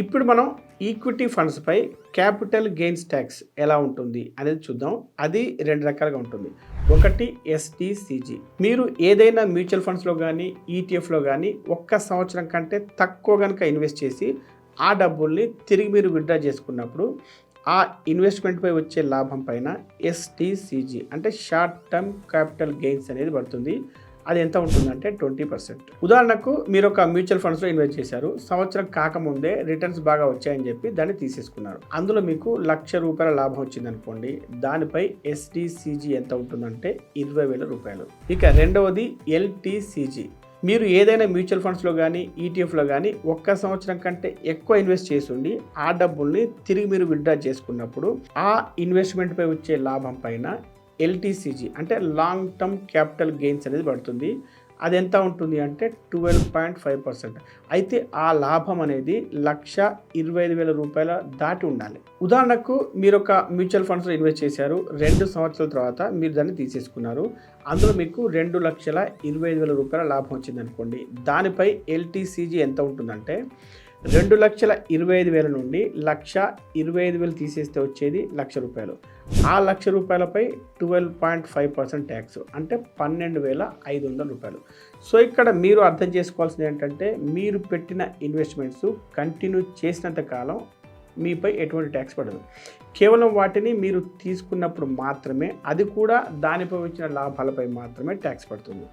ఇప్పుడు మనం equity ఫండ్స్‌పై capital gains tax ఎలా ఉంటుంది అనేది చూద్దాం. అది 2 రకాలుగా ఉంటుంది. ఒకటి ఎస్‌టిసిజి. మీరు ఏదైనా మ్యూచువల్ ఫండ్స్‌లో గానీ, ఈటీఎఫ్‌లో గానీ ఒక్క సంవత్సరం కంటే తక్కువ గనుక ఇన్వెస్ట్ చేసి, ఆ డబ్బుల్ని తిరిగి మీరు విత్‌డ్రా చేసుకున్నప్పుడు, ఆ ఇన్వెస్ట్‌మెంట్‌పై వచ్చే లాభం పైన ఎస్‌టిసిజి అంటే షార్ట్ టర్మ్ క్యాపిటల్ గెయిన్స్ అనేది పడుతుంది. అది ఎంత ఉంటుందంటే 20%. ఉదాహరణకు మీరొక మ్యూచువల్ ఫండ్స్‌లో ఇన్వెస్ట్ చేశారు. సంవత్సరం కాకముందే రిటర్న్స్ బాగా వచ్చాయని చెప్పి దాన్ని తీసేసుకున్నారు. అందులో మీకు రూ. 1,00,000 లాభం వచ్చిందనుకోండి. దానిపై ఎస్‌టిసిజి ఎంత ఉంటుందంటే రూ. 20,000. ఇక రెండవది ఎల్‌టిసిజి. మీరు ఏదైనా మ్యూచువల్ ఫండ్స్‌లో గానీ, ఈటీఎఫ్‌లో గానీ ఒక్క సంవత్సరం కంటే ఎక్కువ ఇన్వెస్ట్ చేసుండి, ఆ డబ్బుల్ని తిరిగి మీరు విత్‌డ్రా చేసుకున్నప్పుడు, ఆ ఇన్వెస్ట్‌మెంట్‌పై వచ్చే లాభం పైన ఎల్‌టిసిజి అంటే లాంగ్ టర్మ్ క్యాపిటల్ గెయిన్స్ అనేది పడుతుంది. అది ఎంత ఉంటుంది అంటే 12.5%. అయితే ఆ లాభం అనేది రూ. 1,25,000 దాటి ఉండాలి. ఉదాహరణకు మీరొక మ్యూచువల్ ఫండ్స్‌లో ఇన్వెస్ట్ చేశారు. 2 సంవత్సరాల తర్వాత మీరు దాన్ని తీసేసుకున్నారు. అందులో మీకు రూ. 2,25,000 లాభం వచ్చిందనుకోండి. దానిపై ఎల్‌టిసిజి ఎంత ఉంటుందంటే 2,25,000 నుండి 1,25,000 తీసేస్తే వచ్చేది రూ. 1,00,000. ఆ రూ. 1,00,000పై 12.5% ట్యాక్స్ అంటే రూ. 12,500. సో ఇక్కడ మీరు అర్థం చేసుకోవాల్సింది ఏంటంటే, మీరు పెట్టిన ఇన్వెస్ట్మెంట్స్ కంటిన్యూ చేసినంత కాలం మీపై ఎటువంటి ట్యాక్స్ పడదు. కేవలం వాటిని మీరు తీసుకున్నప్పుడు మాత్రమే, అది కూడా దానిపై వచ్చిన లాభాలపై మాత్రమే ట్యాక్స్ పడుతుంది.